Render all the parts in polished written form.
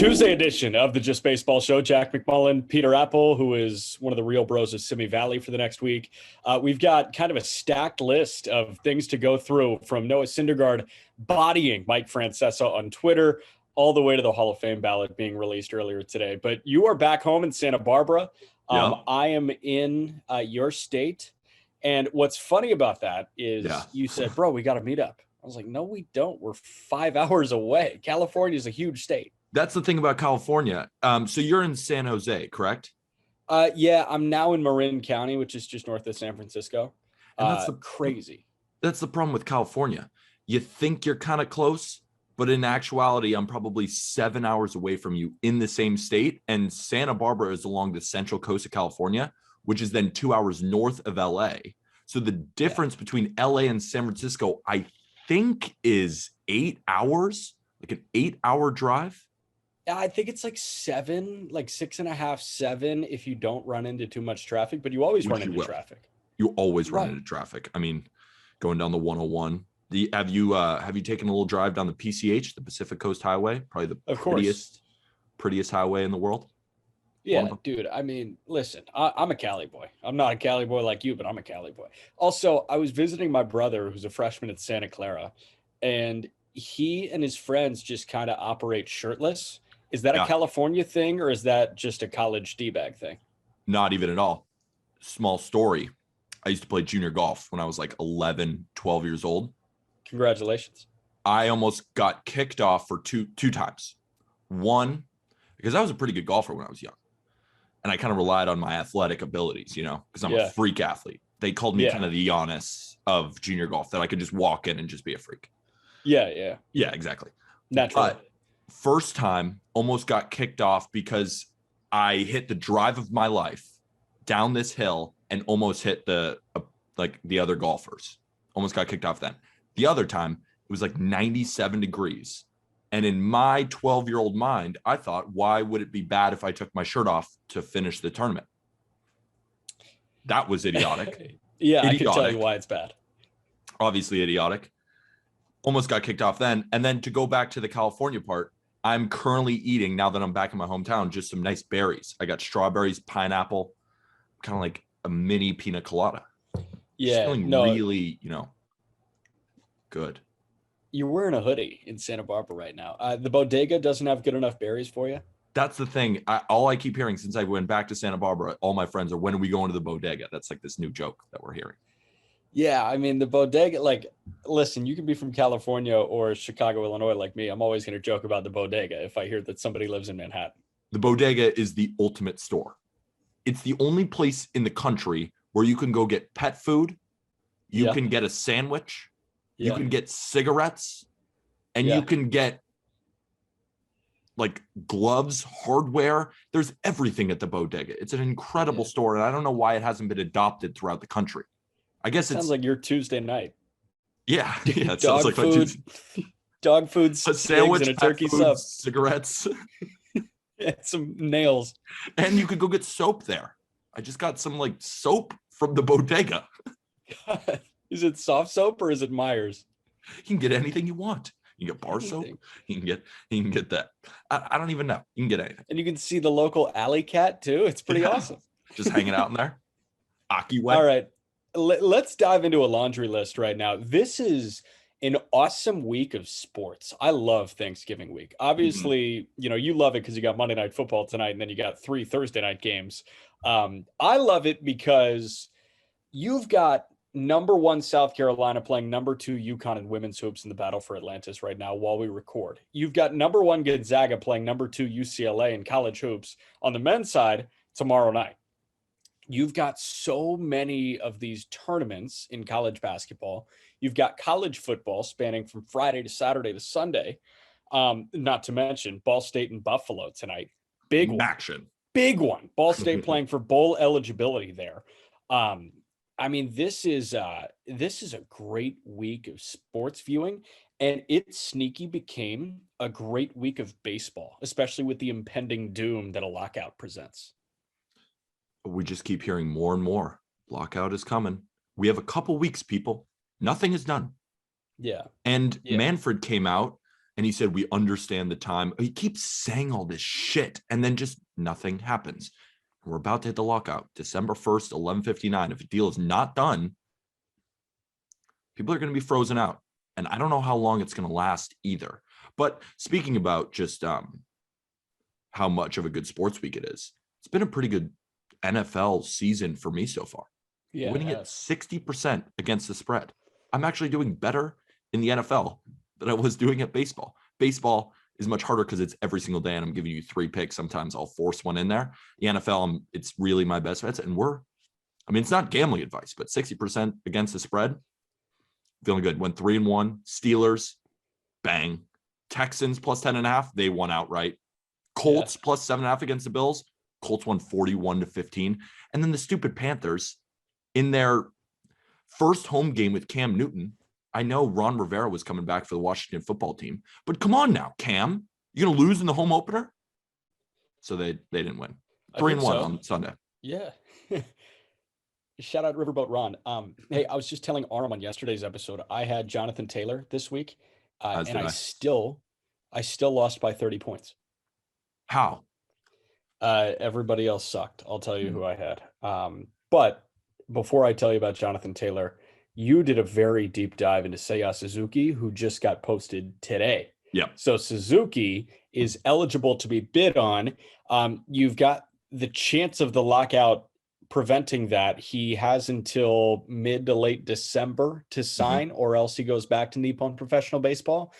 Tuesday edition of the Just Baseball Show. Jack McMullen, Peter Apple, who is one of the real bros of Simi Valley for the next week. We've got kind of a stacked list of things to go through, from Noah Syndergaard bodying Mike Francesa on Twitter all the way to the Hall of Fame ballot being released earlier today. But you are back home in Santa Barbara. I am in your state. And what's funny about that is you said, bro, we got to meet up. I was like, no, we don't. We're 5 hours away. California is a huge state. That's the thing about California. So you're in San Jose, correct? Yeah, I'm now in Marin County, which is just north of San Francisco. And that's crazy. That's the problem with California. You think you're kind of close, but in actuality, I'm probably 7 hours away from you in the same state. And Santa Barbara is along the central coast of California, which is then 2 hours north of LA. So the difference between LA and San Francisco, I think, is 8 hours, like an 8-hour drive. I think it's like 7, like 6.5, 7 if you don't run into too much traffic, but you always run into traffic. You always run into traffic. I mean, going down the 101. Have you taken a little drive down the PCH, the Pacific Coast Highway? Probably the prettiest highway in the world. Yeah, dude. I mean, listen, I'm a Cali boy. I'm not a Cali boy like you, but I'm a Cali boy. Also, I was visiting my brother, who's a freshman at Santa Clara, and he and his friends just kind of operate shirtless. Is that a California thing, or is that just a college D-bag thing? Not even at all. Small story. I used to play junior golf when I was like 11, 12 years old. Congratulations. I almost got kicked off for two times. One, because I was a pretty good golfer when I was young. And I kind of relied on my athletic abilities, because I'm a freak athlete. They called me kind of the Giannis of junior golf, that I could just walk in and just be a freak. Yeah, exactly. Naturally. But first time, almost got kicked off because I hit the drive of my life down this hill and almost hit the other golfers. Almost got kicked off then. The other time, it was like 97 degrees. And in my 12-year-old mind, I thought, why would it be bad if I took my shirt off to finish the tournament? That was idiotic. I can tell you why it's bad. Obviously idiotic. Almost got kicked off then. And then to go back to the California part, I'm currently eating, now that I'm back in my hometown, just some nice berries. I got strawberries, pineapple, kind of like a mini pina colada. Yeah. Just feeling really, good. You're wearing a hoodie in Santa Barbara right now. The bodega doesn't have good enough berries for you? That's the thing. All I keep hearing since I went back to Santa Barbara, all my friends are, when are we going to the bodega? That's like this new joke that we're hearing. Yeah, I mean, the bodega, listen, you can be from California or Chicago, Illinois like me. I'm always going to joke about the bodega if I hear that somebody lives in Manhattan. The bodega is the ultimate store. It's the only place in the country where you can go get pet food, you can get a sandwich, you can get cigarettes, and you can get like gloves, hardware. There's everything at the bodega. It's an incredible store, and I don't know why it hasn't been adopted throughout the country. I guess sounds like your Tuesday night. Yeah, it sounds like food, dog food, a sandwich, and a turkey sub, cigarettes, and some nails. And you could go get soap there. I just got some soap from the bodega. God. Is it soft soap or is it Myers? You can get anything you want. You can get bar soap. You can get that. I don't even know. You can get anything. And you can see the local alley cat too. It's pretty awesome. Just hanging out in there. Aki wet. All right. Let's dive into a laundry list right now. This is an awesome week of sports. I love Thanksgiving week. Obviously, you love it because you got Monday Night Football tonight, and then you got 3 Thursday night games. I love it because you've got number 1 South Carolina playing number 2 UConn in women's hoops in the battle for Atlantis right now while we record. You've got number 1 Gonzaga playing number 2 UCLA in college hoops on the men's side tomorrow night. You've got so many of these tournaments in college basketball. You've got college football spanning from Friday to Saturday to Sunday. Not to mention Ball State and Buffalo tonight. Big action. Big one. Ball State playing for bowl eligibility there. I mean, this is a great week of sports viewing, and it sneaky became a great week of baseball, especially with the impending doom that a lockout presents. We just keep hearing more and more. Lockout is coming. We have a couple weeks, people. Nothing is done. Yeah. And Manfred came out And he said, we understand the time. He keeps saying all this shit, and then just nothing happens. We're about to hit the lockout, December 1st, 11:59. If a deal is not done, people are going to be frozen out. And I don't know how long it's going to last either. But speaking about just how much of a good sports week it is, it's been a pretty good NFL season for me so far. Yeah, winning at 60% against the spread. I'm actually doing better in the NFL than I was doing at baseball. Baseball is much harder because it's every single day, and I'm giving you 3 picks. Sometimes I'll force one in there. The NFL, it's really my best bets. And it's not gambling advice, but 60% against the spread, feeling good. Went 3-1. Steelers, bang. Texans plus 10.5, they won outright. Colts plus 7.5 against the Bills. Colts won 41-15. And then the stupid Panthers in their first home game with Cam Newton. I know Ron Rivera was coming back for the Washington football team, but come on now, Cam, you're going to lose in the home opener? So they didn't win. 3-1 on Sunday. Yeah. Shout out Riverboat Ron. Hey, I was just telling Arm on yesterday's episode, I had Jonathan Taylor this week, and I still lost by 30 points. How? Everybody else sucked. I'll tell you who I had. But before I tell you about Jonathan Taylor, you did a very deep dive into Seiya Suzuki, who just got posted today. Yeah. So Suzuki is eligible to be bid on. You've got the chance of the lockout preventing that. He has until mid to late December to sign, or else he goes back to Nippon Professional Baseball.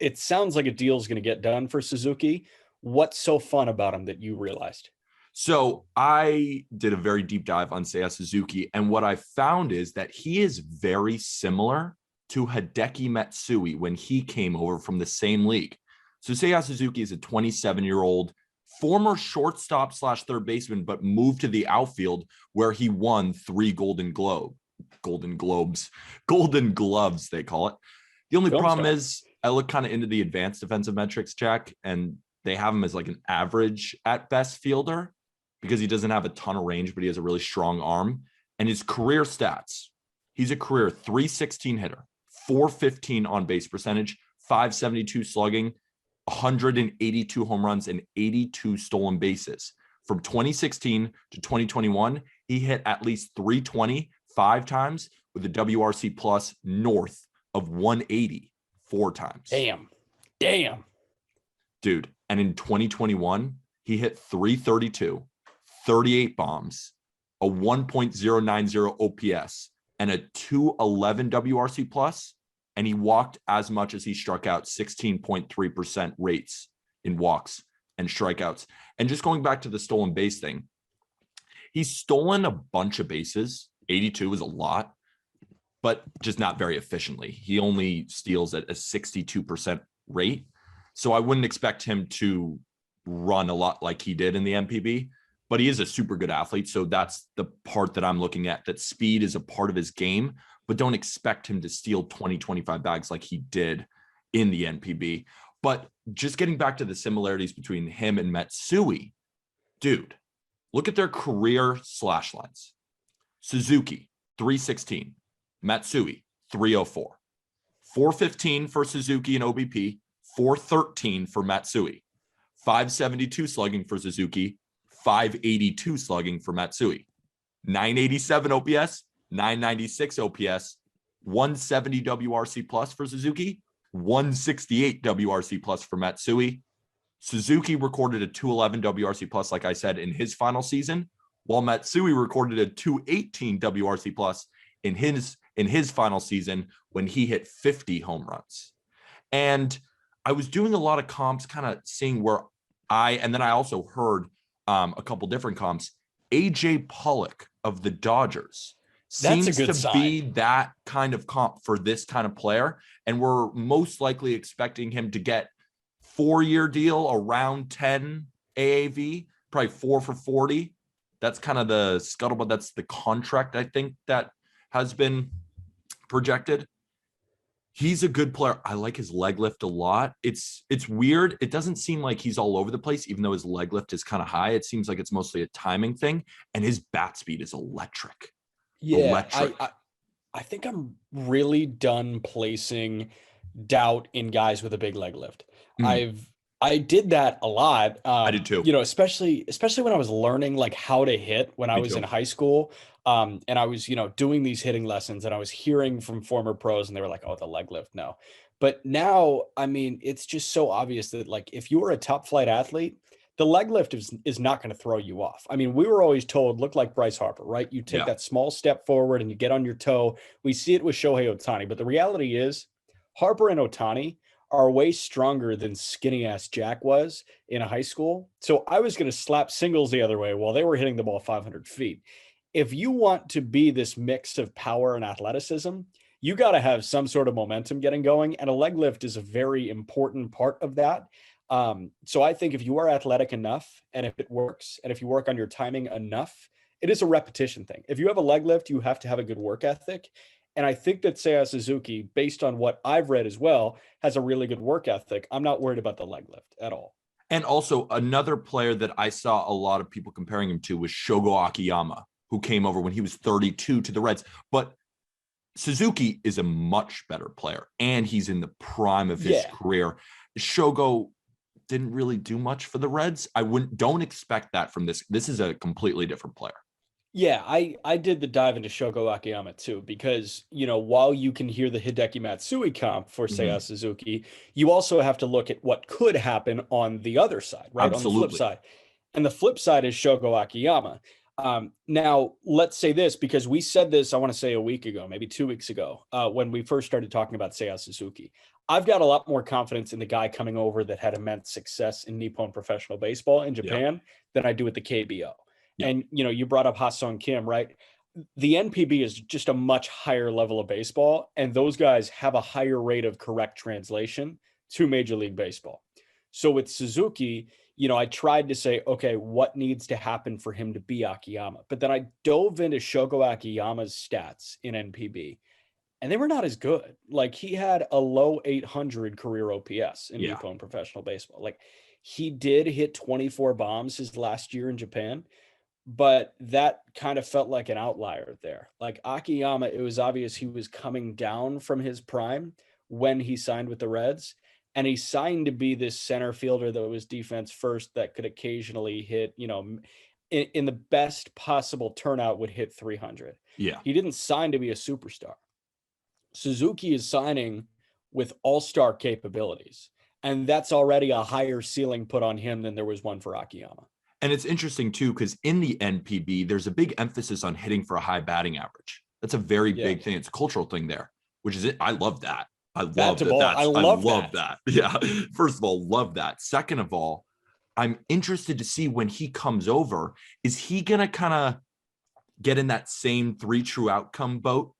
It sounds like a deal is going to get done for Suzuki. What's so fun about him that you realized? So I did a very deep dive on Seiya Suzuki, and what I found is that he is very similar to Hideki Matsui when he came over from the same league. So Seiya Suzuki is a 27-year-old former shortstop / third baseman, but moved to the outfield where he won 3 Golden Gloves, they call it. The only problem is I look kind of into the advanced defensive metrics, Jack, and they have him as like an average at best fielder because he doesn't have a ton of range, but he has a really strong arm. And his career stats, he's a career 316 hitter, 415 on base percentage, 572 slugging, 182 home runs, and 82 stolen bases. From 2016 to 2021, he hit at least 320 5 times with a WRC plus north of 180 4 times. Damn. Dude. And in 2021, he hit 332, 38 bombs, a 1.090 OPS, and a 211 WRC plus. And he walked as much as he struck out, 16.3% rates in walks and strikeouts. And just going back to the stolen base thing, he's stolen a bunch of bases. 82 is a lot, but just not very efficiently. He only steals at a 62% rate. So I wouldn't expect him to run a lot like he did in the MPB, but he is a super good athlete. So that's the part that I'm looking at, that speed is a part of his game, but don't expect him to steal 20, 25 bags like he did in the NPB. But just getting back to the similarities between him and Matsui, dude, look at their career slash lines. Suzuki, 316. Matsui, 304. 415 for Suzuki and OBP, 413 for Matsui. 572 slugging for Suzuki, 582 slugging for Matsui. 987 OPS, 996 OPS, 170 WRC plus for Suzuki, 168 WRC plus for Matsui. Suzuki recorded a 211 WRC plus, like I said, in his final season, while Matsui recorded a 218 WRC plus in his final season when he hit 50 home runs. And I was doing a lot of comps, kind of seeing where and then I also heard a couple different comps. AJ Pollock of the Dodgers seems to be that kind of comp for this kind of player. And we're most likely expecting him to get 4-year deal around 10 AAV, probably 4 for 40. That's kind of the scuttlebutt. That's the contract, I think, that has been projected. He's a good player. I like his leg lift a lot. It's weird. It doesn't seem like he's all over the place, even though his leg lift is kind of high. It seems like it's mostly a timing thing. And his bat speed is electric. Yeah, I think I'm really done placing, doubt in guys with a big leg lift. Mm, I did that a lot. I did too. You know, especially when I was learning like how to hit when I Me was in too. high school. And I was, you know, doing these hitting lessons and I was hearing from former pros and they were like, oh, the leg lift, no. But now, I mean, it's just so obvious that like if you're a top flight athlete, the leg lift is not going to throw you off. I mean, we were always told, look like Bryce Harper, right? You take Yeah. that small step forward and you get on your toe. We see it with Shohei Ohtani, but the reality is Harper and Ohtani are way stronger than skinny ass Jack was in high school. So I was going to slap singles the other way while they were hitting the ball 500 feet. If you want to be this mix of power and athleticism, you got to have some sort of momentum getting going. And a leg lift is a very important part of that. So I think if you are athletic enough and if it works and if you work on your timing enough, it is a repetition thing. If you have a leg lift, you have to have a good work ethic. And I think that Seiya Suzuki, based on what I've read as well, has a really good work ethic. I'm not worried about the leg lift at all. And also another player that I saw a lot of people comparing him to was Shogo Akiyama, who came over when he was 32 to the Reds. But Suzuki is a much better player, and he's in the prime of his career. Shogo didn't really do much for the Reds. Don't expect that from this. This is a completely different player. Yeah, I did the dive into Shogo Akiyama too, because, you know, while you can hear the Hideki Matsui comp for Seiya Suzuki, you also have to look at what could happen on the other side, right? On the flip Absolutely. side. And the flip side is Shogo Akiyama. Now, let's say this, because we said this, I want to say a week ago, maybe 2 weeks ago, when we first started talking about Seiya Suzuki. I've got a lot more confidence in the guy coming over that had immense success in Nippon professional baseball in Japan than I do with the KBO. Yeah. And, you know, you brought up Ha-Sung Kim, right? The NPB is just a much higher level of baseball, and those guys have a higher rate of correct translation to Major League Baseball. So with Suzuki, you know, I tried to say, okay, what needs to happen for him to be Akiyama? But then I dove into Shogo Akiyama's stats in NPB, and they were not as good. Like he had a low 800 career OPS in Nippon professional baseball. Like he did hit 24 bombs his last year in Japan, but that kind of felt like an outlier there. Like Akiyama, it was obvious he was coming down from his prime when he signed with the Reds. And he signed to be this center fielder that was defense first that could occasionally hit, you know, in the best possible turnout would hit 300. Yeah. He didn't sign to be a superstar. Suzuki is signing with all-star capabilities. And that's already a higher ceiling put on him than there was one for Akiyama. And it's interesting too, because in the NPB, there's a big emphasis on hitting for a high batting average. That's a very big thing. It's a cultural thing there, which is it. I love that. I love that. I love that. Yeah. First of all, love that. Second of all, I'm interested to see when he comes over, is he going to kind of get in that same 3 true outcome boat?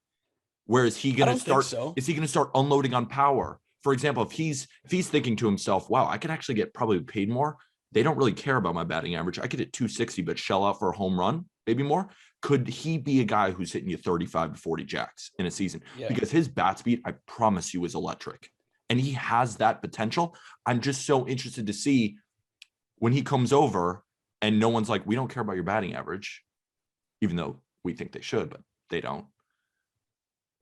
Where is he going to start? Is he going to start unloading on power? For example, if he's thinking to himself, wow, I could actually get probably paid more. They don't really care about my batting average. I could hit 260, but shell out for a home run, maybe more. Could he be a guy who's hitting you 35 to 40 jacks in a season? Yeah. Because his bat speed, I promise you, is electric. And he has that potential. I'm just so interested to see when he comes over and no one's like, we don't care about your batting average, even though we think they should, but they don't.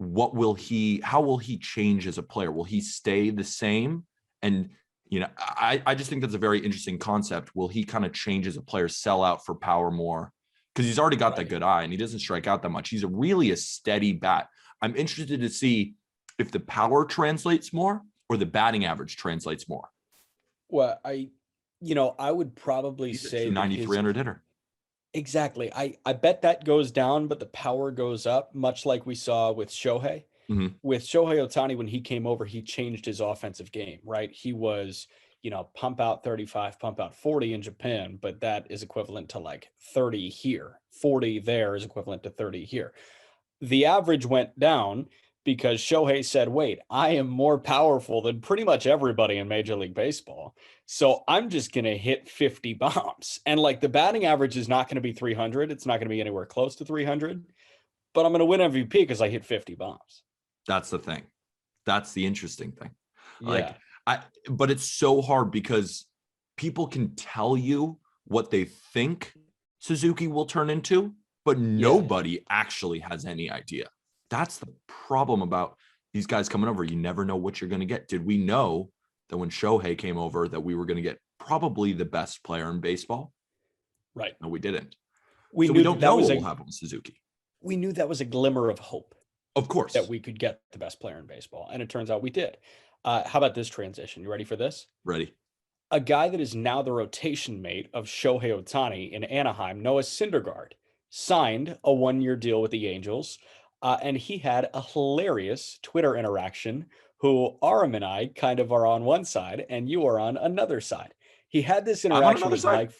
How will he change as a player? Will he stay the same? And you know, I just think that's a very interesting concept. Will he kind of change as a player, sell out for power more? Because he's already got that good eye and he doesn't strike out that much. He's really a steady bat. I'm interested to see if the power translates more or the batting average translates more. Well, I would probably say 9300 hitter. Exactly. I bet that goes down, but the power goes up, much like we saw with Shohei. Mm-hmm. With Shohei Ohtani, when he came over, he changed his offensive game, right? He was, you know, pump out 35, pump out 40 in Japan, but that is equivalent to like 30 here. 40 there is equivalent to 30 here. The average went down because Shohei said, wait, I am more powerful than pretty much everybody in Major League Baseball. So I'm just going to hit 50 bombs. And like the batting average is not going to be 300. It's not going to be anywhere close to 300, but I'm going to win MVP because I hit 50 bombs. That's the thing. That's the interesting thing. Yeah. But it's so hard because people can tell you what they think Suzuki will turn into, but nobody actually has any idea. That's the problem about these guys coming over, you never know what you're going to get. Did we know that when Shohei came over that we were going to get probably the best player in baseball? Right. No, we didn't. We So knew we don't that know was what will happen with Suzuki. We knew that was a glimmer of hope. Of course. That we could get the best player in baseball. And it turns out we did. How about this transition? You ready for this? Ready. A guy that is now the rotation mate of Shohei Ohtani in Anaheim, Noah Syndergaard, signed a 1-year deal with the Angels. And he had a hilarious Twitter interaction who Aram and I kind of are on one side and you are on another side. He had this interaction with Mike.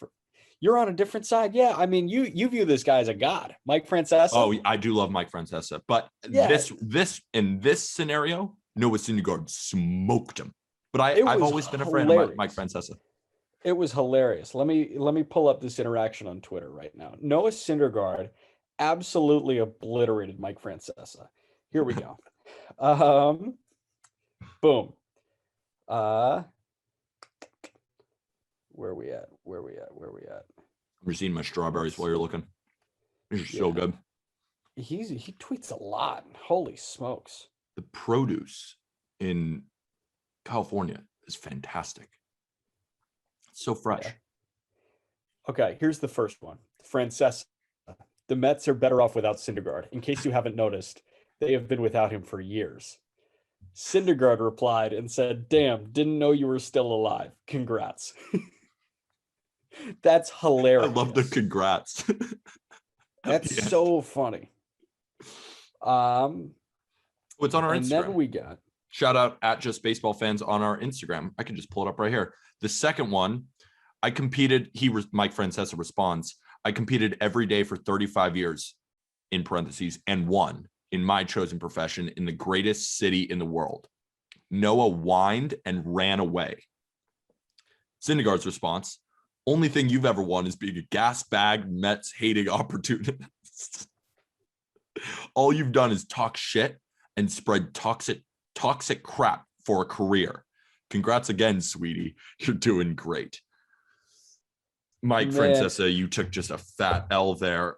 You're on a different side. Yeah. I mean, you view this guy as a god, Mike Francesa. Oh, I do love Mike Francesa. But this in this scenario, Noah Syndergaard smoked him. But I've always been a fan of Mike Francesa. It was hilarious. Let me pull up this interaction on Twitter right now. Noah Syndergaard absolutely obliterated Mike Francesa. Here we go. Boom. Where are we at? I'm just eating my strawberries while you're looking. These are so good. He tweets a lot. Holy smokes. The produce in California is fantastic. It's so fresh. Okay, here's the first one. Francesa. The Mets are better off without Syndergaard. In case you haven't noticed, they have been without him for years. Syndergaard replied and said, "Damn, didn't know you were still alive. Congrats." That's hilarious. I love the congrats. That's so funny. What's on our Instagram? And then we got shout out at Just Baseball Fans on our Instagram. I can just pull it up right here. The second one, I competed. Mike Francesa responds. I competed every day for 35 years, in parentheses, and won in my chosen profession in the greatest city in the world. Noah whined and ran away. Syndergaard's response, only thing you've ever won is being a gas bag Mets hating opportunist. All you've done is talk shit and spread toxic crap for a career. Congrats again, sweetie. You're doing great. Mike Francesa, you took just a fat L there.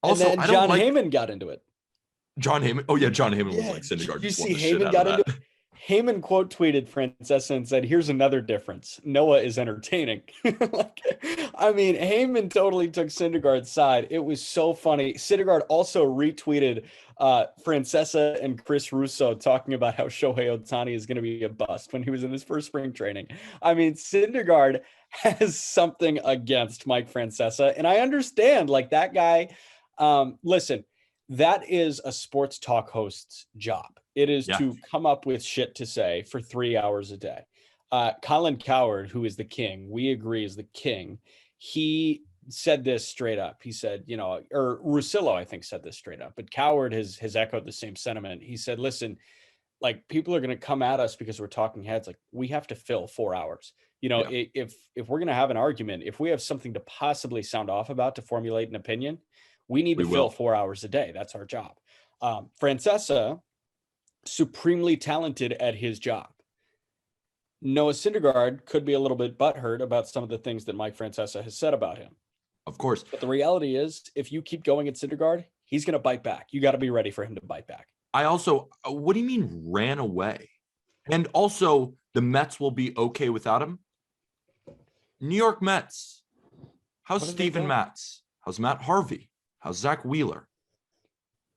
Also, and then John Heyman got into it. John Heyman. Oh yeah, John Heyman was like Syndergaard. You see, Heyman got into it. Heyman quote tweeted Francesa and said, "Here's another difference. Noah is entertaining." I mean, Heyman totally took Syndergaard's side. It was so funny. Syndergaard also retweeted Francesa and Chris Russo talking about how Shohei Ohtani is going to be a bust when he was in his first spring training. I mean, Syndergaard has something against Mike Francesa, and I understand, like, that guy. Listen, that is a sports talk host's job. It is to come up with shit to say for 3 hours a day. Colin Cowherd, who is the king, we agree is the king. He said this straight up. He said, or Russillo, I think, said this straight up, but Cowherd has echoed the same sentiment. He said, listen, like, people are going to come at us because we're talking heads. Like, we have to fill 4 hours. If we're going to have an argument, if we have something to possibly sound off about to formulate an opinion, we need to fill 4 hours a day. That's our job. Francesa, supremely talented at his job. Noah Syndergaard could be a little bit butthurt about some of the things that Mike Francesa has said about him. Of course. But the reality is, if you keep going at Syndergaard, he's going to bite back. You got to be ready for him to bite back. I also, what do you mean ran away? And also, the Mets will be okay without him? New York Mets. How's Steven Matz? How's Matt Harvey? How's Zach Wheeler?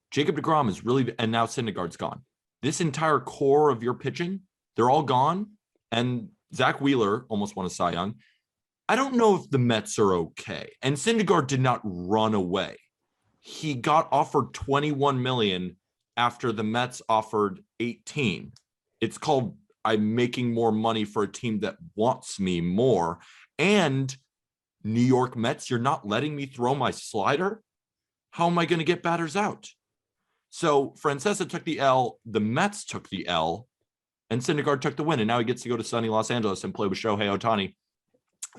Jacob deGrom is really, and now Syndergaard's gone. This entire core of your pitching, they're all gone. And Zach Wheeler almost won a Cy Young. I don't know if the Mets are okay. And Syndergaard did not run away. He got offered $21 million after the Mets offered 18. It's called I'm making more money for a team that wants me more. And New York Mets, you're not letting me throw my slider? How am I going to get batters out? So Francesa took the L, the Mets took the L, and Syndergaard took the win. And now he gets to go to sunny Los Angeles and play with Shohei Ohtani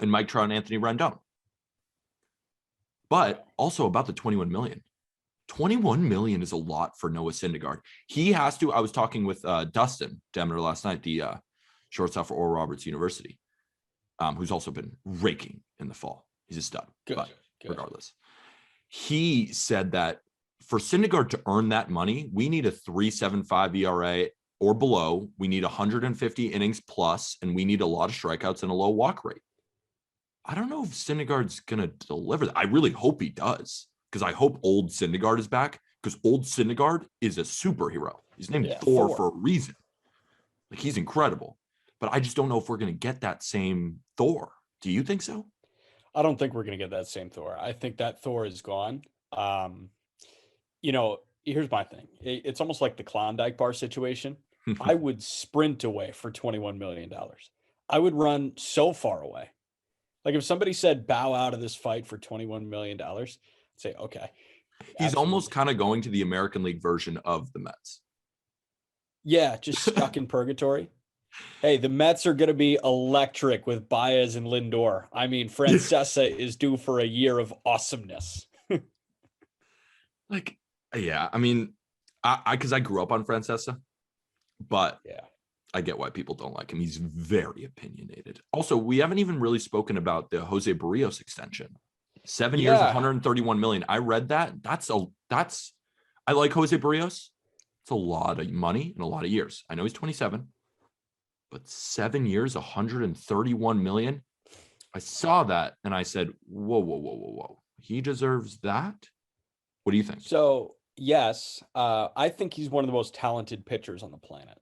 and Mike Trout and Anthony Rendon. But also about the $21 million. $21 million is a lot for Noah Syndergaard. He has to, I was talking with Dustin Demeter last night, the shortstop for Oral Roberts University, who's also been raking in the fall. He's a stud. Good. Regardless. He said that for Syndergaard to earn that money, we need a 3.75 ERA or below. We need 150 innings plus, and we need a lot of strikeouts and a low walk rate. I don't know if Syndergaard's going to deliver that. I really hope he does, because I hope old Syndergaard is back, because old Syndergaard is a superhero. He's named Thor for a reason. Like, he's incredible. But I just don't know if we're going to get that same Thor. Do you think so? I don't think we're going to get that same Thor. I think that Thor is gone. Here's my thing. It's almost like the Klondike bar situation. I would sprint away for $21 million. I would run so far away. Like, if somebody said bow out of this fight for $21 million, I'd say, okay. He's almost kind of going to the American League version of the Mets. Yeah, just stuck in purgatory. Hey, the Mets are going to be electric with Baez and Lindor. I mean, Francesa is due for a year of awesomeness. Yeah, I mean, because I grew up on Francesa, but yeah, I get why people don't like him. He's very opinionated. Also, we haven't even really spoken about the Jose Berrios extension. 7 years, 131 million. I read that. I like Jose Berrios. It's a lot of money and a lot of years. I know he's 27, but 7 years, 131 million. I saw that and I said, whoa. He deserves that. What do you think? So, yes, I think he's one of the most talented pitchers on the planet.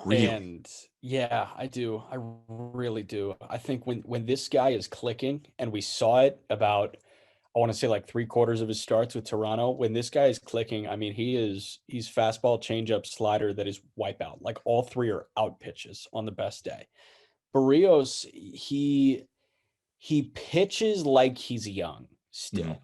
Really? And yeah, I do. I really do. I think when this guy is clicking, and we saw it about, I want to say like 3/4 of his starts with Toronto, when this guy is clicking, I mean, he's fastball, changeup, slider, that is wipeout. Like, all three are out pitches on the best day. Barrios, he pitches like he's young still.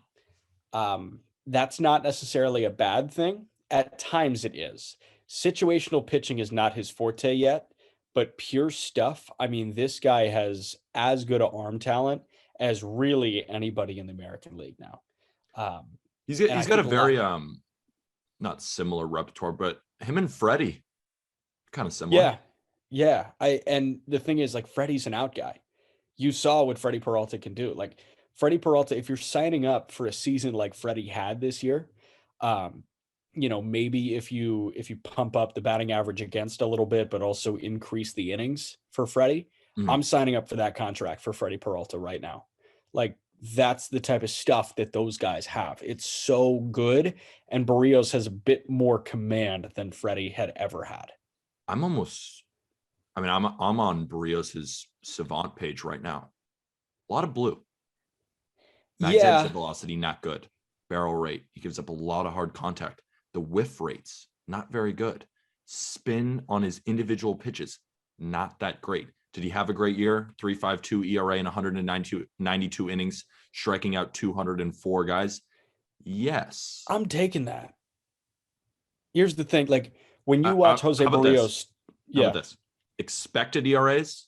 That's not necessarily a bad thing. At times it is. Situational pitching is not his forte yet, but pure stuff. I mean, this guy has as good an arm talent as really anybody in the American League now. He's got a very not similar repertoire, but him and Freddie kind of similar. Yeah. And the thing is, like, Freddie's an out guy. You saw what Freddie Peralta can do. Like, Freddie Peralta, if you're signing up for a season like Freddie had this year, maybe if you pump up the batting average against a little bit, but also increase the innings for Freddie, I'm signing up for that contract for Freddie Peralta right now. Like, that's the type of stuff that those guys have. It's so good. And Barrios has a bit more command than Freddie had ever had. I'm on Berrios' Savant page right now. A lot of blue. Max exit velocity, not good. Barrel rate, he gives up a lot of hard contact. The whiff rates, not very good. Spin on his individual pitches, not that great. Did he have a great year? 3.52 ERA in 192 innings, striking out 204 guys? Yes. I'm taking that. Here's the thing. Like, when you watch Jose Berrios. How about this? Expected ERAs,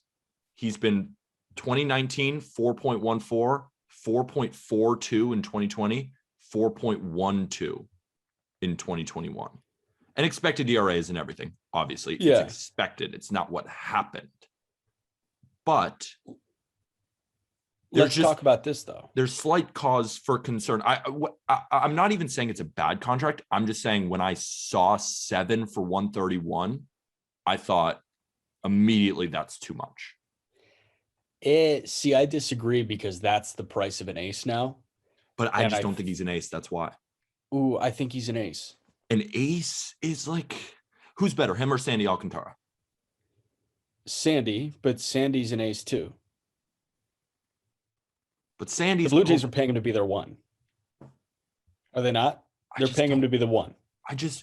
he's been 2019, 4.14, 4.42 in 2020, 4.12 in 2021. And expected ERAs and everything, obviously. It's expected. It's not what happened. But let's talk about this, though. There's slight cause for concern. I'm not even saying it's a bad contract. I'm just saying, when I saw 7 for 131, I thought immediately that's too much. I disagree, because that's the price of an ace now. But I don't think he's an ace. That's why. Ooh, I think he's an ace. An ace is like, who's better, him or Sandy Alcantara? Sandy, but Sandy's an ace too. But Sandy's the Blue Jays are paying him to be their one. Are they not? They're paying him to be the one.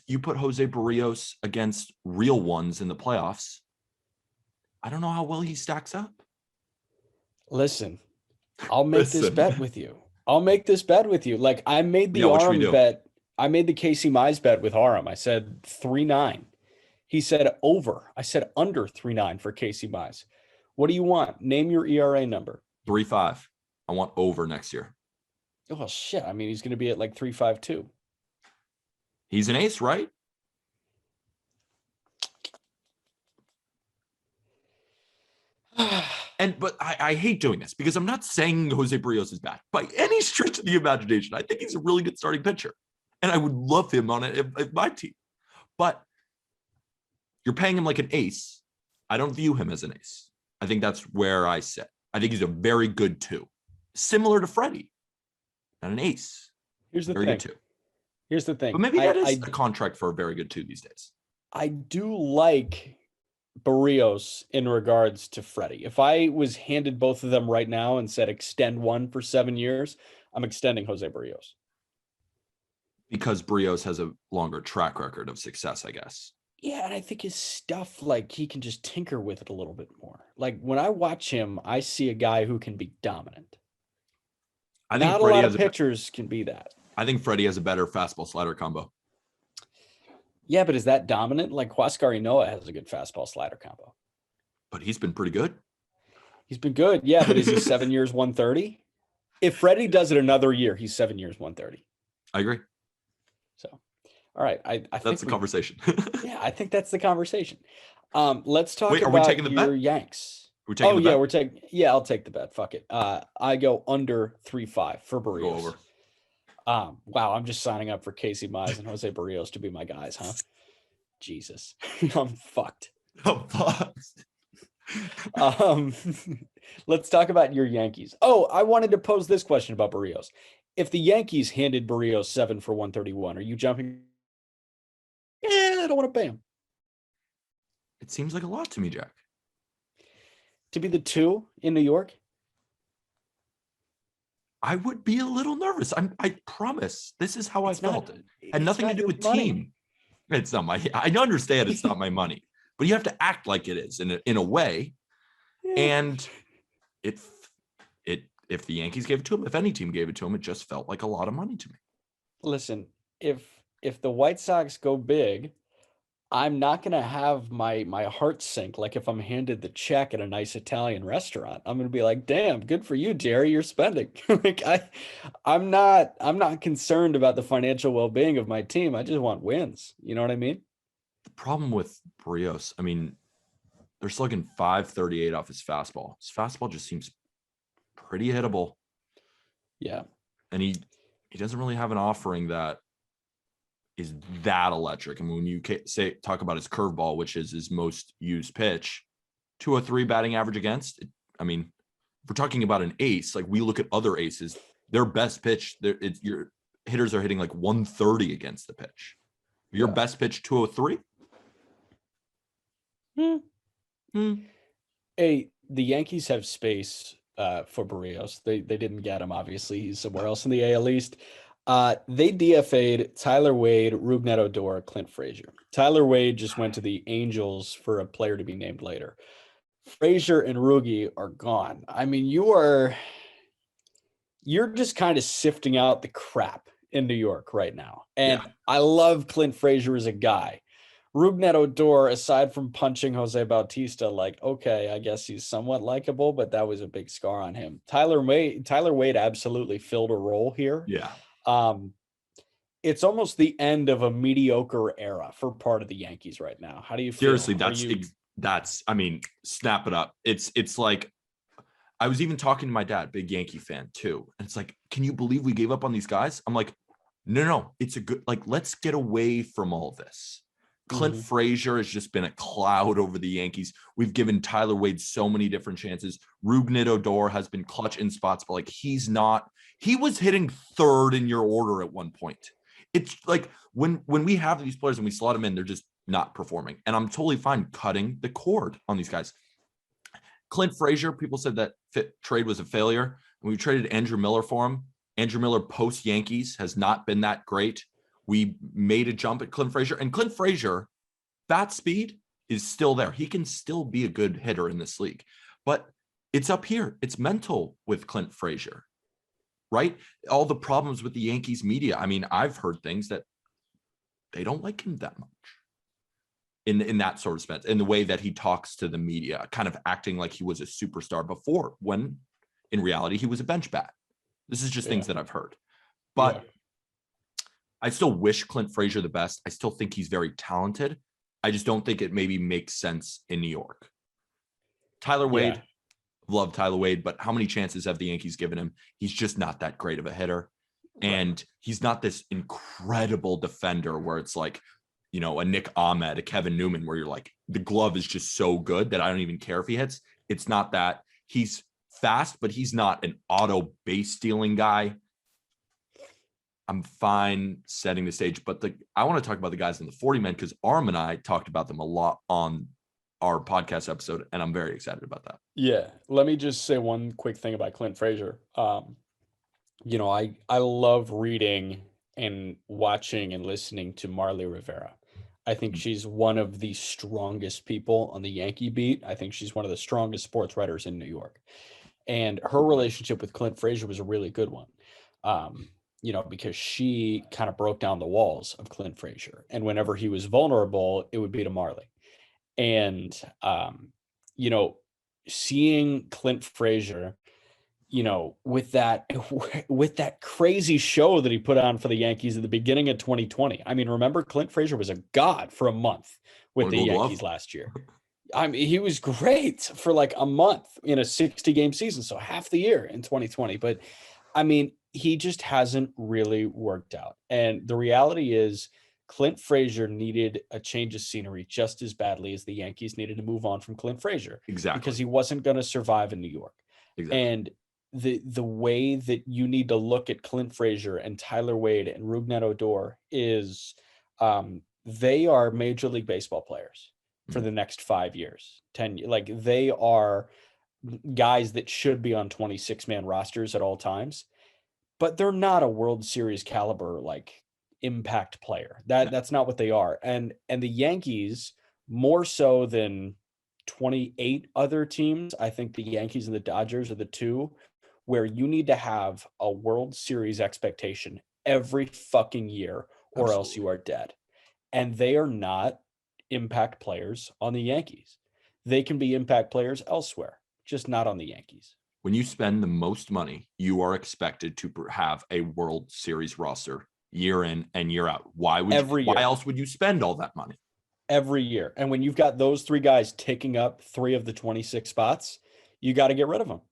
You put Jose Berrios against real ones in the playoffs. I don't know how well he stacks up. Listen, I'll make this bet with you. Like, I made the Aram bet. I made the Casey Mize bet with Aram. I said 3.9. He said over. I said under 3.9 for Casey Mize. What do you want? Name your ERA number. 3.5. I want over next year. Oh, shit. I mean, he's going to be at like 3.52. He's an ace, right? But I hate doing this, because I'm not saying Jose Berrios is bad by any stretch of the imagination. I think he's a really good starting pitcher, and I would love him on it if my team. But You're paying him like an ace. I don't view him as an ace. I think that's where I sit. I think he's a very good 2. Similar to Freddie. Not an ace. Here's the very thing. good 2. Here's the thing. But maybe that is a contract for a very good 2 these days. I do like Barrios in regards to Freddie. If I was handed both of them right now and said extend one for 7 years, I'm extending Jose Barrios. Because Berrios has a longer track record of success, I guess. Yeah, and I think his stuff, like, he can just tinker with it a little bit more. Like, when I watch him, I see a guy who can be dominant. I think Not Freddie a lot of pitchers can be that. I think Freddie has a better fastball slider combo. Yeah, but is that dominant? Like, Huascar Ynoa has a good fastball slider combo. But he's been pretty good. He's been good. Yeah, but is he 7 years, 130? If Freddie does it another year, he's 7 years, 130. I agree. So, all right. I that's think the conversation. Yeah, I think that's the conversation. Let's talk Wait, about are we taking the your bet? Yanks. We're taking the bet? Yeah, I'll take the bet. Fuck it. I go under 3.5 for Berrios. Go over. Wow, I'm just signing up for Casey Mize and Jose Barrios to be my guys, huh? Jesus. I'm fucked. Oh, fucked. Let's talk about your Yankees. Oh, I wanted to pose this question about Berrios. If the Yankees handed Berrios 7 for 131, are you jumping? Yeah, I don't want to pay him. It seems like a lot to me, Jack. To be the 2 in New York? I would be a little nervous. I promise. This is how I felt. It had nothing to do with money. team. It's not my. I understand it's not my money, but you have to act like it is in a way. Yeah. And if the Yankees gave it to him, if any team gave it to him, it just felt like a lot of money to me. Listen, if the White Sox go big, I'm not going to have my heart sink like if I'm handed the check at a nice Italian restaurant. I'm going to be like, damn, good for you, Jerry, you're spending. Like I'm not concerned about the financial well-being of my team. I just want wins. You know what I mean? The problem with Berrios, I mean, they're slugging 538 off his fastball. His fastball just seems pretty hittable. Yeah. And he doesn't really have an offering that is that electric. I mean, when you talk about his curveball, which is his most used pitch, 203 batting average against. I mean, if we're talking about an ace, like we look at other aces, their best pitch, your hitters are hitting like 130 against the pitch. Your best pitch, 203. Hey, the Yankees have space for Barrios. They didn't get him, obviously. He's somewhere else in the AL East. They DFA'd Tyler Wade, Rougned Odor, Clint Frazier. Tyler Wade just went to the Angels for a player to be named later. Frazier and Rugi are gone. I mean, you're just kind of sifting out the crap in New York right now. And I love Clint Frazier as a guy. Rougned Odor, aside from punching Jose Bautista, like, okay, I guess he's somewhat likable, but that was a big scar on him. Tyler Wade absolutely filled a role here. Yeah. It's almost the end of a mediocre era for part of the Yankees right now. How do you feel? Seriously, that's I mean, snap it up. It's like, I was even talking to my dad, big Yankee fan too. And it's like, can you believe we gave up on these guys? I'm like, no, it's a good, like, let's get away from all this. Clint Frazier has just been a cloud over the Yankees. We've given Tyler Wade so many different chances. Rougned Odor has been clutch in spots, but like he was hitting third in your order at one point. It's like when we have these players and we slot them in, they're just not performing. And I'm totally fine cutting the cord on these guys. Clint Frazier, people said that trade was a failure. When we traded Andrew Miller for him, Andrew Miller post Yankees has not been that great. We made a jump at Clint Frazier, and Clint Frazier, bat speed is still there. He can still be a good hitter in this league, but it's up here. It's mental with Clint Frazier, right? All the problems with the Yankees media. I mean, I've heard things that they don't like him that much in that sort of sense, in the way that he talks to the media, kind of acting like he was a superstar before, when in reality, he was a bench bat. This is just things that I've heard, but I still wish Clint Frazier the best. I still think he's very talented. I just don't think it maybe makes sense in New York. Tyler Wade, love Tyler Wade, but how many chances have the Yankees given him? He's just not that great of a hitter. And he's not this incredible defender where it's like, a Nick Ahmed, a Kevin Newman, where you're like, the glove is just so good that I don't even care if he hits. It's not that. He's fast, but he's not an auto base stealing guy. I'm fine setting the stage, but I want to talk about the guys in the 40 men because Arm and I talked about them a lot on our podcast episode, and I'm very excited about that. Yeah. Let me just say one quick thing about Clint Frazier. I love reading and watching and listening to Marley Rivera. I think she's one of the strongest people on the Yankee beat. I think she's one of the strongest sports writers in New York. And her relationship with Clint Frazier was a really good one. Because she kind of broke down the walls of Clint Frazier. And whenever he was vulnerable, it would be to Marley. And, seeing Clint Frazier, with that crazy show that he put on for the Yankees at the beginning of 2020. I mean, remember Clint Frazier was a god for a month with the Yankees last year. I mean, he was great for like a month in a 60-game season, so half the year in 2020. But I mean, he just hasn't really worked out. And the reality is Clint Frazier needed a change of scenery just as badly as the Yankees needed to move on from Clint Frazier. Exactly. Because he wasn't going to survive in New York. Exactly. And the way that you need to look at Clint Frazier and Tyler Wade and Rougned Odor is they are Major League Baseball players for the next 5 years, 10 years. Like they are guys that should be on 26-man rosters at all times, but they're not a World Series caliber like impact player. That's not what they are. And the Yankees, more so than 28 other teams, I think the Yankees and the Dodgers are the two where you need to have a World Series expectation every fucking year or Absolutely. else you are dead. And they are not impact players on the Yankees. They can be impact players elsewhere, just not on the Yankees. When you spend the most money, you are expected to have a World Series roster year in and year out. Why else would you spend all that money? Every year. And when you've got those three guys taking up 3 of the 26 spots, you got to get rid of them.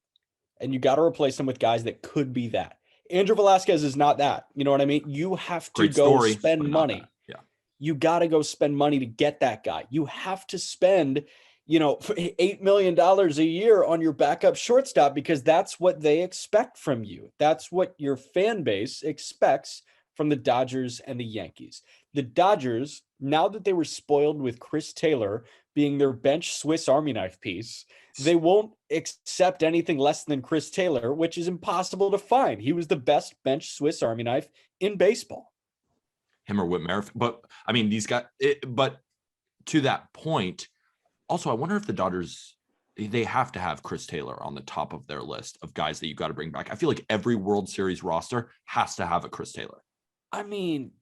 And you got to replace them with guys that could be that. Andrew Velasquez is not that. You know what I mean? You have to spend money. Yeah. You got to go spend money to get that guy. You have to spend, $8 million a year on your backup shortstop because that's what they expect from you. That's what your fan base expects from the Dodgers and the Yankees. The Dodgers, now that they were spoiled with Chris Taylor being their bench Swiss Army knife piece, they won't accept anything less than Chris Taylor, which is impossible to find. He was the best bench Swiss Army knife in baseball. Him or Whit Merrifield. But I mean, these guys, but to that point, also, I wonder if the Dodgers, they have to have Chris Taylor on the top of their list of guys that you got to bring back. I feel like every World Series roster has to have a Chris Taylor. I mean,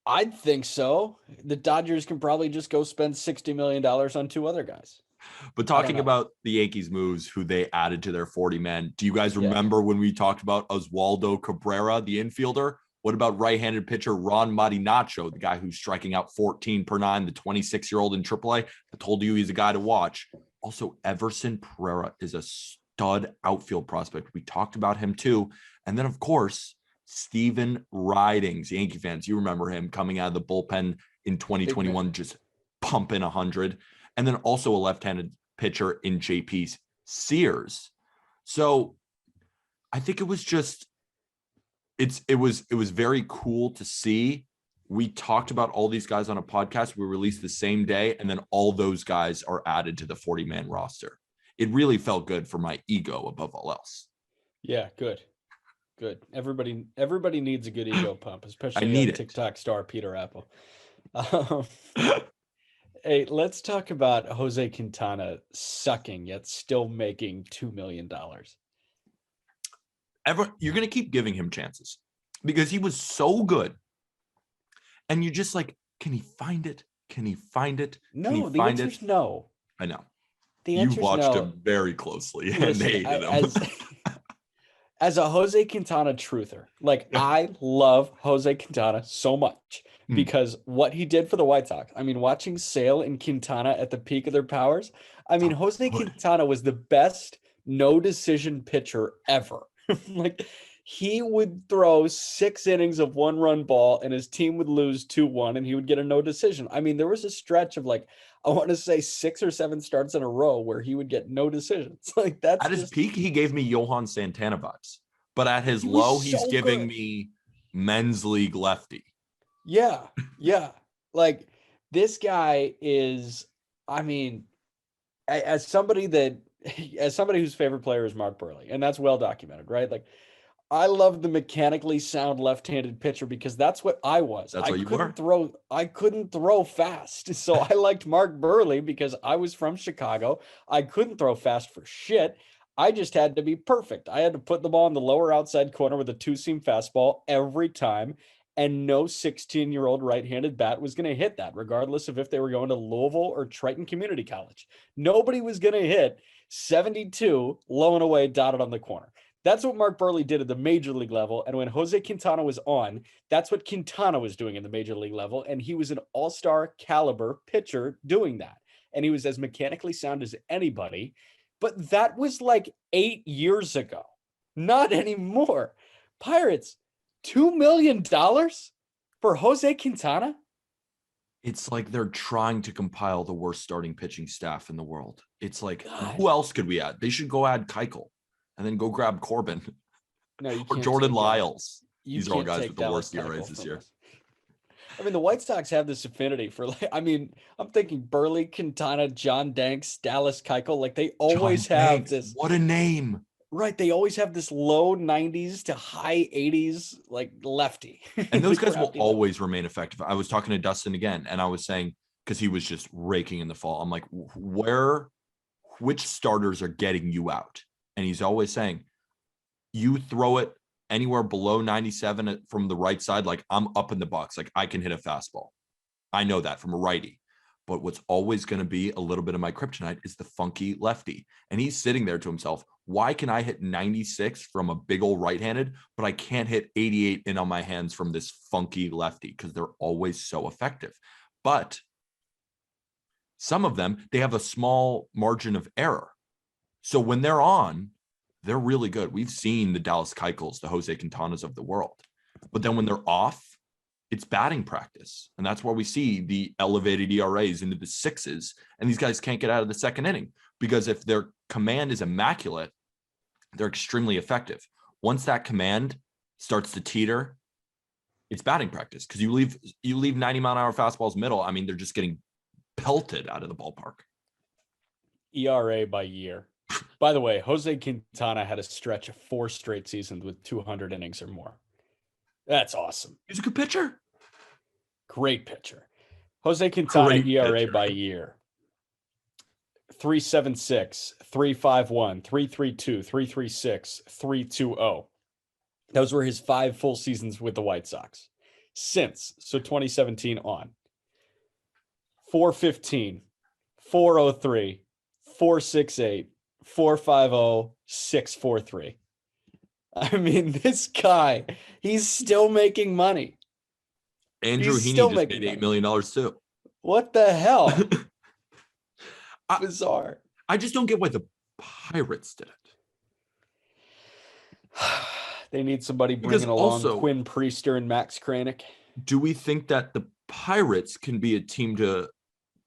I'd think so. The Dodgers can probably just go spend $60 million on 2 other guys. But talking about the Yankees moves, who they added to their 40 men, do you guys remember when we talked about Oswaldo Cabrera, the infielder? What about right-handed pitcher Ron Marinaccio, the guy who's striking out 14 per 9, the 26-year-old in AAA? I told you he's a guy to watch. Also, Everson Pereira is a stud outfield prospect. We talked about him too. And then, of course, Steven Ridings, Yankee fans, you remember him coming out of the bullpen in 2021, just pumping 100. And then also a left-handed pitcher in JP Sears. So I think it was just, it was very cool to see. We talked about all these guys on a podcast. We released the same day, and then all those guys are added to the 40-man roster. It really felt good for my ego above all else. Yeah, good. Everybody needs a good ego pump, especially TikTok star Peter Apple. Hey, let's talk about Jose Quintana sucking yet still making $2 million. You're going to keep giving him chances because he was so good. And you're just like, can he find it? Can he find it? No, the answer's no. I know. The answer's you watched no. him very closely. Listen, and they hated him. As a Jose Quintana truther, I love Jose Quintana so much because what he did for the White Sox. I mean, watching Sale and Quintana at the peak of their powers. I mean, Jose Quintana was the best no decision pitcher ever. he would throw 6 innings of 1-run ball and his team would lose 2-1 and he would get a no decision. I mean, there was a stretch of like, I want to say 6 or 7 starts in a row where he would get no decisions. Like that's at his peak, he gave me Johan Santana vibes, but at his low, he's so giving good. me men's league lefty. Yeah. Yeah. Like this guy is, I mean, as somebody whose favorite player is Mark Burley, and that's well documented, right? Like I love the mechanically sound left-handed pitcher because that's what I was. That's what you were. I couldn't throw fast. So I liked Mark Burley because I was from Chicago. I couldn't throw fast for shit. I just had to be perfect. I had to put the ball in the lower outside corner with a 2-seam fastball every time. And no 16-year-old right-handed bat was going to hit that, regardless of if they were going to Louisville or Triton Community College. Nobody was going to hit 72 low and away dotted on the corner. That's what Mark Burley did at the major league level. And when Jose Quintana was on, that's what Quintana was doing in the major league level. And he was an all-star caliber pitcher doing that. And he was as mechanically sound as anybody. But that was like 8 years ago. Not anymore. Pirates, $2 million for Jose Quintana? It's like they're trying to compile the worst starting pitching staff in the world. It's like, God. Who else could we add? They should go add Keuchel and then go grab Corbin. No, you or can't Jordan Lyles. These are all guys with the worst ERAs this year. I mean, the White Sox have this affinity for, like, I mean, I'm thinking Burley, Quintana, John Danks, Dallas Keuchel. Like, they always have this. What a name. Right. They always have this low 90s to high 80s, like, lefty. And those guys will always remain effective. I was talking to Dustin again, and I was saying, because he was just raking in the fall, I'm like, which starters are getting you out? And he's always saying, you throw it anywhere below 97 from the right side, like I'm up in the box, like I can hit a fastball. I know that from a righty. But what's always going to be a little bit of my kryptonite is the funky lefty. And he's sitting there to himself, why can I hit 96 from a big old right-handed, but I can't hit 88 in on my hands from this funky lefty? Because they're always so effective. But some of them, they have a small margin of error. So when they're on, they're really good. We've seen the Dallas Keuchels, the Jose Quintanas of the world. But then when they're off, it's batting practice. And that's where we see the elevated ERAs into the 6s. And these guys can't get out of the second inning because if their command is immaculate, they're extremely effective. Once that command starts to teeter, it's batting practice because you leave 90-mile-an-hour fastballs middle. I mean, they're just getting pelted out of the ballpark. ERA by year. By the way, Jose Quintana had a stretch of 4 straight seasons with 200 innings or more. That's awesome. He's a good pitcher. Great pitcher. Jose Quintana ERA by year. 3.76, 3.51, 3.32, 3.36, 3.20. Those were his 5 full seasons with the White Sox. Since, so 2017 on. 4.15, 4.03, 4.68, 4.50, 6.43. I mean, this guy, he's still making money. Andrew Heaney just made $8 million too. What the hell? Bizarre. I just don't get why the Pirates did it. They need somebody bringing along Quinn Priester and Max Kranick. Do we think that the Pirates can be a team to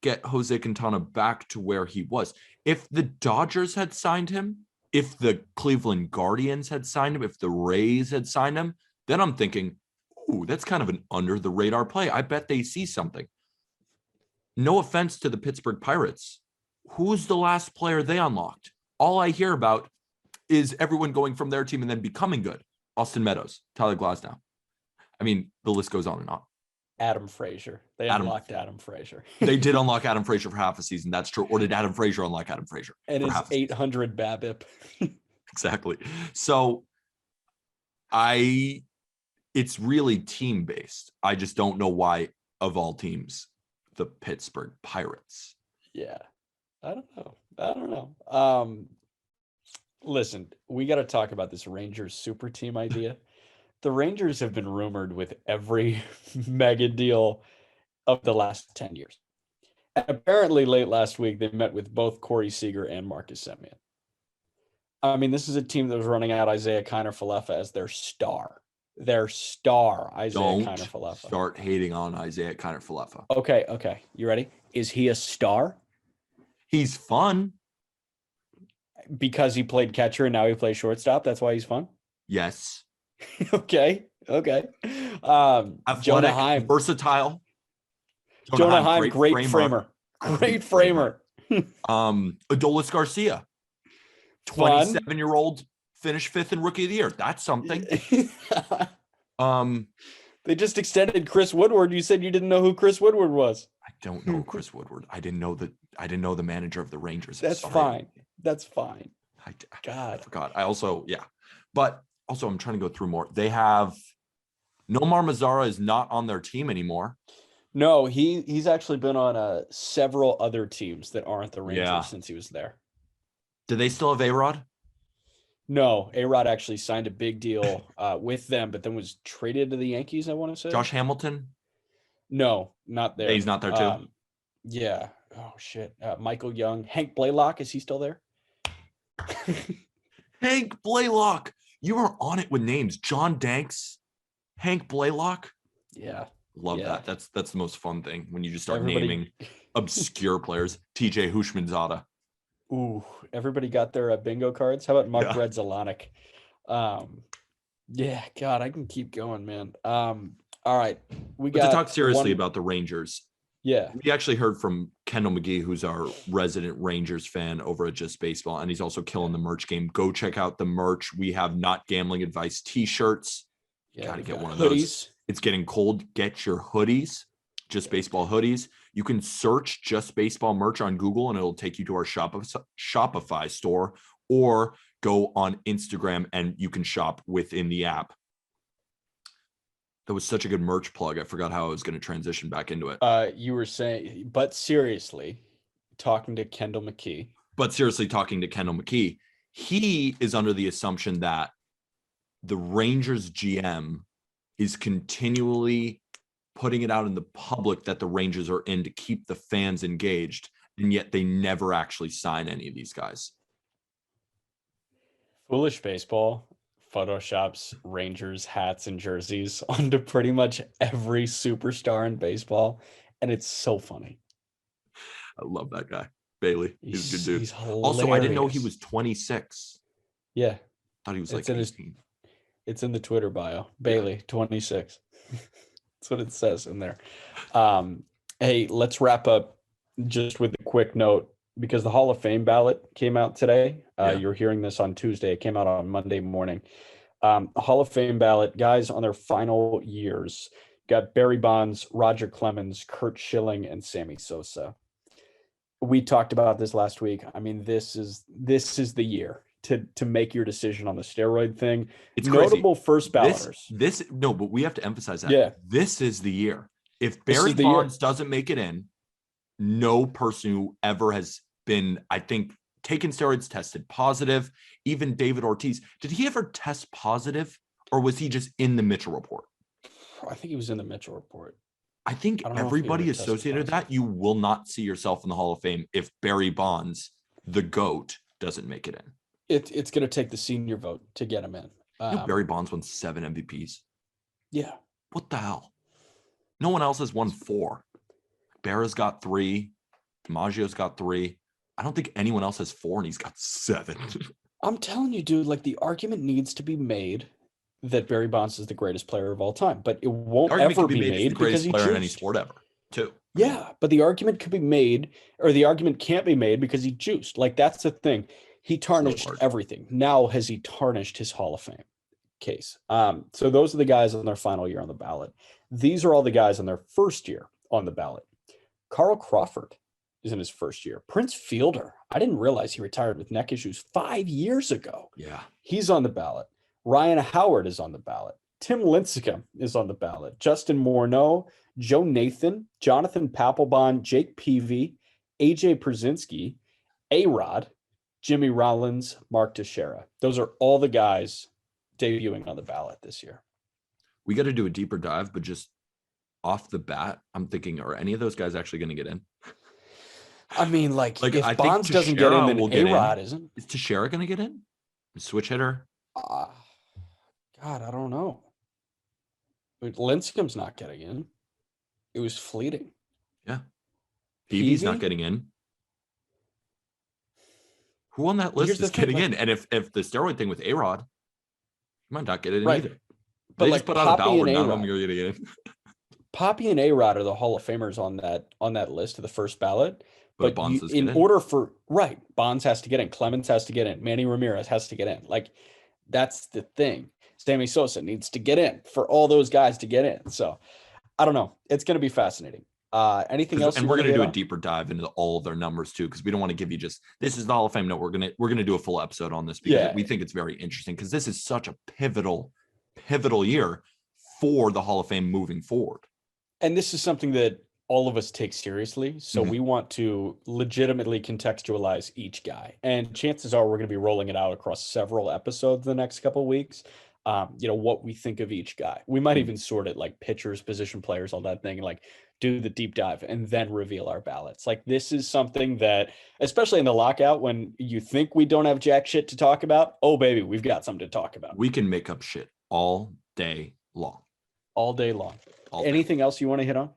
get Jose Quintana back to where he was? If the Dodgers had signed him, if the Cleveland Guardians had signed him, if the Rays had signed him, then I'm thinking, ooh, that's kind of an under the radar play. I bet they see something. No offense to the Pittsburgh Pirates. Who's the last player they unlocked? All I hear about is everyone going from their team and then becoming good. Austin Meadows, Tyler Glasnow. I mean, the list goes on and on. Adam Frazier. They unlocked Adam Frazier. They did unlock Adam Frazier for half a season. That's true. Or did Adam Frazier unlock Adam Frazier? And his 800 BABIP. Exactly. So it's really team based. I just don't know why, of all teams, the Pittsburgh Pirates. Yeah. I don't know. Listen, we got to talk about this Rangers super team idea. The Rangers have been rumored with every mega deal of the last 10 years. And apparently late last week, they met with both Corey Seager and Marcus Semien. I mean, this is a team that was running out Isaiah Kiner-Falefa as their star. Their star, Isaiah Don't Kiner-Falefa. start hating on Isaiah Kiner-Falefa. Okay. You ready? Is he a star? He's fun. Because he played catcher and now he plays shortstop. That's why he's fun. Yes. Okay. Athletic, Jonah Heim. versatile. Jonah Heim, great framer. Great framer. Adolis Garcia, 27-year-old, finished 5th in Rookie of the Year. That's something. They just extended Chris Woodward. You said you didn't know who Chris Woodward was. I don't know Chris Woodward. I didn't know the manager of the Rangers. That's fine. I forgot. But also I'm trying to go through more. They have Nomar Mazara is not on their team anymore. No, he's actually been on several other teams that aren't the Rangers since he was there. Do they still have A-Rod? No, A-Rod actually signed a big deal with them, but then was traded to the Yankees, I want to say. Josh Hamilton? No, not there. He's not there too? Yeah. Oh, shit. Michael Young. Hank Blaylock, is he still there? Hank Blaylock. You are on it with names. John Danks. Hank Blaylock. Yeah. Love that. That's the most fun thing when you just start naming obscure players. TJ Hushmanzada. Ooh, everybody got their bingo cards. How about Mark Red Zelanik? Yeah, God, I can keep going, man. All right. We got to talk seriously about the Rangers. Yeah. We actually heard from Kendall McGee, who's our resident Rangers fan over at Just Baseball, and he's also killing the merch game. Go check out the merch. We have Not Gambling Advice t-shirts. Yeah, Got to get one of hoodies. those. It's getting cold. Get your hoodies. Just Baseball hoodies. You can search Just Baseball merch on Google and it'll take you to our Shopify store, or go on Instagram and you can shop within the app. That was such a good merch plug. I forgot how I was going to transition back into it. You were saying, but seriously, talking to Kendall McKee. He is under the assumption that the Rangers GM is continually putting it out in the public that the Rangers are in to keep the fans engaged, and yet they never actually sign any of these guys. Foolish Baseball photoshops Rangers hats and jerseys onto pretty much every superstar in baseball, and it's so funny. I love that guy. Bailey. He's a good dude. He's hilarious. Also, I didn't know he was 26. Yeah. I thought he was like 18. It's in the Twitter bio. Bailey, 26. That's what it says in there. Hey, let's wrap up just with a quick note, because the Hall of Fame ballot came out today. You're hearing this on Tuesday. It came out on Monday morning. Hall of Fame ballot, guys on their final years. Got Barry Bonds, Roger Clemens, Curt Schilling, and Sammy Sosa. We talked about this last week. I mean, this is the year to make your decision on the steroid thing. It's notable crazy. First balloters. But we have to emphasize that. Yeah. This is the year. If Barry Bonds doesn't make it in, no person who ever has been, I think, taken steroids, tested positive, even David Ortiz. Did he ever test positive, or was he just in the Mitchell report? I think he was in the Mitchell report. I think everybody associated that. You will not see yourself in the Hall of Fame if Barry Bonds, the GOAT, doesn't make it in. It's going to take the senior vote to get him in. Barry Bonds won 7 MVPs. Yeah. What the hell? No one else has won 4. Berra's got 3. DiMaggio's got 3. I don't think anyone else has 4, and he's got 7. I'm telling you, dude, like, the argument needs to be made that Barry Bonds is the greatest player of all time, but it won't ever be made the greatest because player he in any sport ever, too. Yeah, but the argument could be made, or the argument can't be made because he juiced. Like, that's the thing. He tarnished everything. Now has he tarnished his Hall of Fame case? So those are the guys on their final year on the ballot. These are all the guys on their first year on the ballot. Carl Crawford is in his first year. Prince Fielder, I didn't realize he retired with neck issues 5 years ago. Yeah. He's on the ballot. Ryan Howard is on the ballot. Tim Lincecum is on the ballot. Justin Morneau, Joe Nathan, Jonathan Papelbon, Jake Peavy, AJ Pierzynski, A-Rod, Jimmy Rollins, Mark Teixeira. Those are all the guys debuting on the ballot this year. We got to do a deeper dive, but just off the bat, I'm thinking, are any of those guys actually going to get in? I mean, like if Bonds doesn't get in, then A-Rod isn't. Is Teixeira going to get in? Switch hitter? God, I don't know. Lincecum's not getting in. It was fleeting. Yeah. Peavy's not Peavy? getting in. Who on that Here's list the is thing, getting like- in? And if the steroid thing with A-Rod, you might not get it in Right. either. But They like just put out a Poppy ballot where and none of them A-Rod. are getting in. Poppy and A-Rod are the Hall of Famers on that list of the first ballot. But Bonds does get in in. order for Bonds has to get in, Clemens has to get in, Manny Ramirez has to get in. Like, that's the thing. Sammy Sosa needs to get in for all those guys to get in. So I don't know. It's going to be fascinating. Anything else? And we're going to do a deeper dive into all of their numbers too, because we don't want to give you just this is the Hall of Fame. No, we're going to do a full episode on this because we think it's very interesting because this is such a pivotal year for the Hall of Fame moving forward. And this is something that all of us take seriously. So we want to legitimately contextualize each guy. And chances are we're going to be rolling it out across several episodes the next couple of weeks. What we think of each guy. We might even sort it like pitchers, position players, all that thing, and like do the deep dive and then reveal our ballots. Like, this is something that, especially in the lockout, when you think we don't have jack shit to talk about, oh baby, we've got something to talk about. We can make up shit all day long. All day long. Anything else you want to hit on?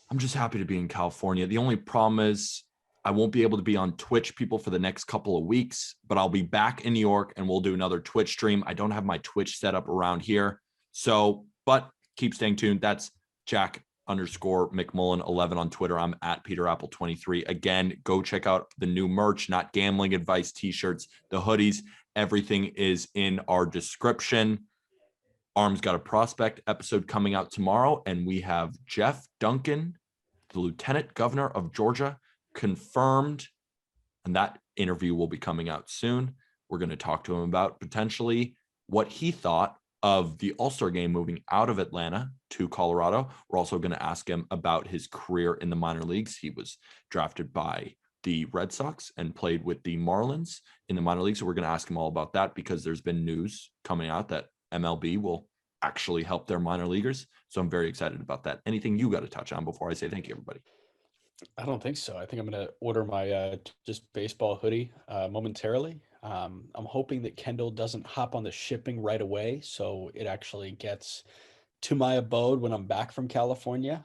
I'm just happy to be in California. The only problem is I won't be able to be on Twitch, people, for the next couple of weeks, but I'll be back in New York and we'll do another Twitch stream. I don't have my Twitch set up around here. So, but keep staying tuned. That's Jack_McMullen11 on Twitter. I'm at PeterApple23. Again, go check out the new merch, Not Gambling Advice t-shirts, the hoodies. Everything is in our description. Arm's got a prospect episode coming out tomorrow, and we have Jeff Duncan, the Lieutenant Governor of Georgia, confirmed, and that interview will be coming out soon. We're going to talk to him about potentially what he thought of the All-Star game moving out of Atlanta to Colorado. We're also going to ask him about his career in the minor leagues. He was drafted by the Red Sox and played with the Marlins in the minor leagues. So we're going to ask him all about that because there's been news coming out that MLB will actually help their minor leaguers. So I'm very excited about that. Anything you got to touch on before I say thank you, everybody? I don't think so. I think I'm going to order my just baseball hoodie momentarily. I'm hoping that Kendall doesn't hop on the shipping right away, so it actually gets to my abode when I'm back from California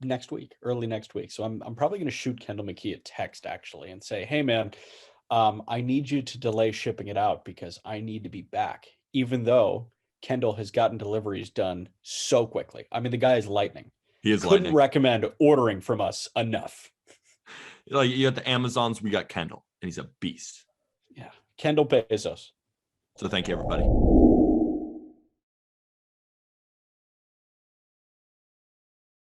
next week, early next week. So I'm probably going to shoot Kendall McKee a text actually and say, hey man, I need you to delay shipping it out because I need to be back, even though Kendall has gotten deliveries done so quickly. I mean, the guy is lightning. He is Couldn't lightning. recommend ordering from us enough. Like, you got the Amazons, we got Kendall, and he's a beast. Yeah. Kendall Bezos. So thank you, everybody.